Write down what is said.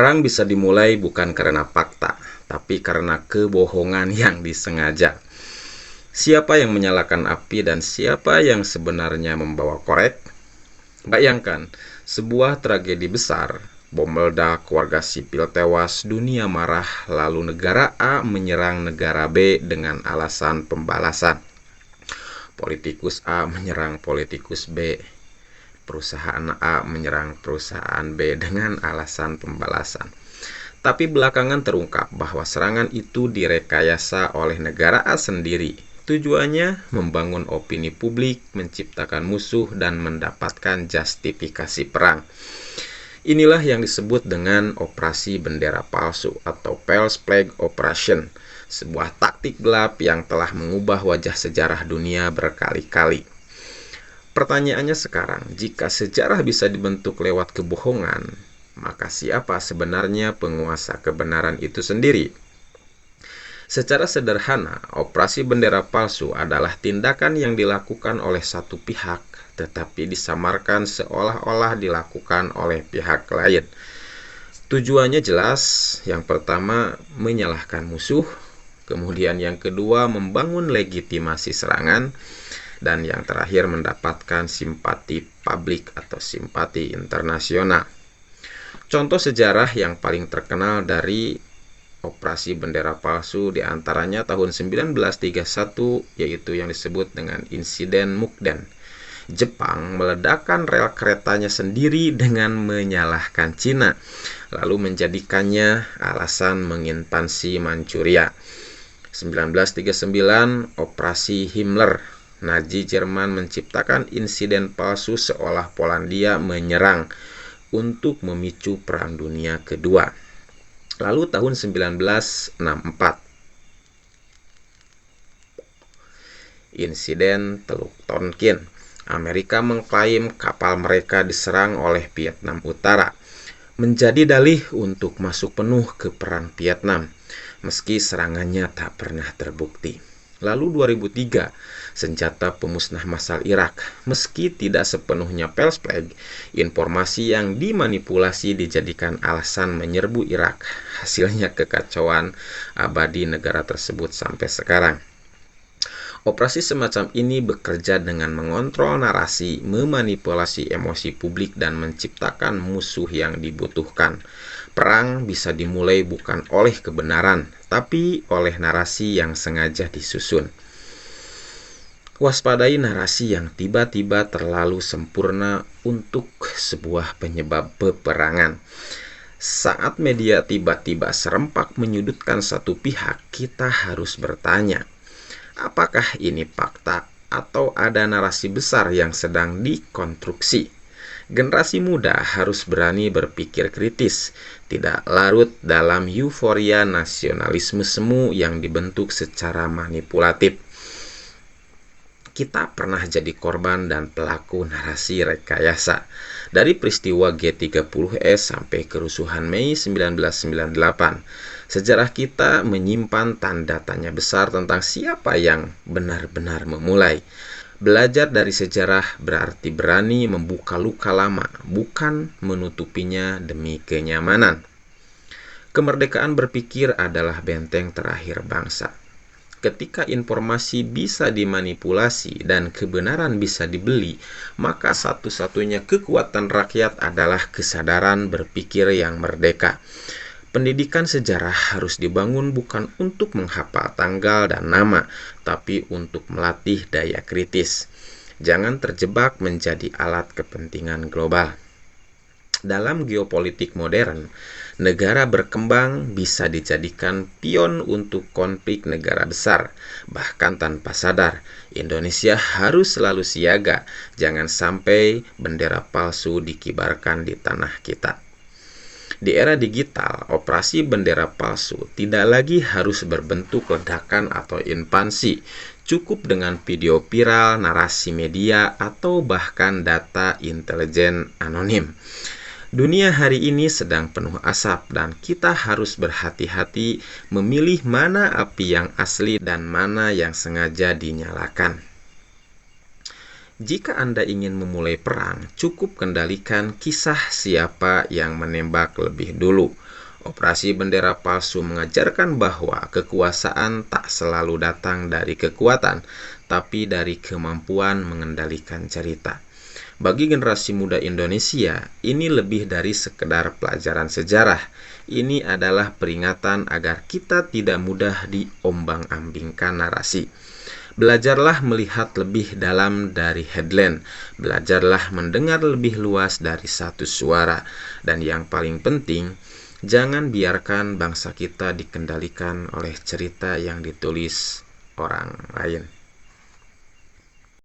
Perang bisa dimulai bukan karena fakta, tapi karena kebohongan yang disengaja. Siapa yang menyalakan api dan siapa yang sebenarnya membawa korek? Bayangkan, sebuah tragedi besar, bom meledak, warga sipil tewas, dunia marah, lalu negara A menyerang negara B dengan alasan pembalasan. Politikus A menyerang politikus B. Perusahaan A menyerang perusahaan B dengan alasan pembalasan. Tapi belakangan terungkap bahwa serangan itu direkayasa oleh negara A sendiri. Tujuannya membangun opini publik, menciptakan musuh, dan mendapatkan justifikasi perang. Inilah yang disebut dengan operasi bendera palsu atau False Flag Operation, sebuah taktik gelap yang telah mengubah wajah sejarah dunia berkali-kali. Pertanyaannya sekarang, jika sejarah bisa dibentuk lewat kebohongan, maka siapa sebenarnya penguasa kebenaran itu sendiri? Secara sederhana, operasi bendera palsu adalah tindakan yang dilakukan oleh satu pihak, tetapi disamarkan seolah-olah dilakukan oleh pihak lain. Tujuannya jelas, yang pertama menyalahkan musuh, kemudian yang kedua membangun legitimasi serangan, dan yang terakhir mendapatkan simpati publik atau simpati internasional. Contoh sejarah yang paling terkenal dari operasi bendera palsu diantaranya tahun 1931, yaitu yang disebut dengan insiden Mukden. Jepang meledakkan rel keretanya sendiri dengan menyalahkan Cina, lalu menjadikannya alasan menginvasi Manchuria. 1939, operasi Himmler. Nazi Jerman menciptakan insiden palsu seolah Polandia menyerang untuk memicu Perang Dunia Kedua. Lalu tahun 1964, insiden Teluk Tonkin. Amerika mengklaim kapal mereka diserang oleh Vietnam Utara, menjadi dalih untuk masuk penuh ke Perang Vietnam, meski serangannya tak pernah terbukti. Lalu 2003, senjata pemusnah massal Irak. Meski tidak sepenuhnya false flag, informasi yang dimanipulasi dijadikan alasan menyerbu Irak. Hasilnya kekacauan abadi negara tersebut sampai sekarang. Operasi semacam ini bekerja dengan mengontrol narasi, memanipulasi emosi publik, dan menciptakan musuh yang dibutuhkan. Perang bisa dimulai bukan oleh kebenaran, tapi oleh narasi yang sengaja disusun. Waspadai narasi yang tiba-tiba terlalu sempurna untuk sebuah penyebab peperangan. Saat media tiba-tiba serempak menyudutkan satu pihak, kita harus bertanya, apakah ini fakta atau ada narasi besar yang sedang dikonstruksi? Generasi muda harus berani berpikir kritis, tidak larut dalam euforia nasionalisme semu yang dibentuk secara manipulatif. Kita pernah jadi korban dan pelaku narasi rekayasa. Dari peristiwa G30S sampai kerusuhan Mei 1998, sejarah kita menyimpan tanda tanya besar tentang siapa yang benar-benar memulai. Belajar dari sejarah berarti berani membuka luka lama, bukan menutupinya demi kenyamanan. Kemerdekaan berpikir adalah benteng terakhir bangsa. Ketika informasi bisa dimanipulasi dan kebenaran bisa dibeli, maka satu-satunya kekuatan rakyat adalah kesadaran berpikir yang merdeka. Pendidikan sejarah harus dibangun bukan untuk menghafal tanggal dan nama, tapi untuk melatih daya kritis. Jangan terjebak menjadi alat kepentingan global. Dalam geopolitik modern, negara berkembang bisa dijadikan pion untuk konflik negara besar. Bahkan tanpa sadar, Indonesia harus selalu siaga. Jangan sampai bendera palsu dikibarkan di tanah kita. Di era digital, operasi bendera palsu tidak lagi harus berbentuk ledakan atau invasi. Cukup dengan video viral, narasi media, atau bahkan data intelijen anonim. Dunia hari ini sedang penuh asap dan kita harus berhati-hati memilih mana api yang asli dan mana yang sengaja dinyalakan. Jika Anda ingin memulai perang, cukup kendalikan kisah siapa yang menembak lebih dulu. Operasi Bendera Palsu mengajarkan bahwa kekuasaan tak selalu datang dari kekuatan, tapi dari kemampuan mengendalikan cerita. Bagi generasi muda Indonesia, ini lebih dari sekedar pelajaran sejarah. Ini adalah peringatan agar kita tidak mudah diombang-ambingkan narasi. Belajarlah melihat lebih dalam dari headline. Belajarlah mendengar lebih luas dari satu suara. Dan yang paling penting, jangan biarkan bangsa kita dikendalikan oleh cerita yang ditulis orang lain.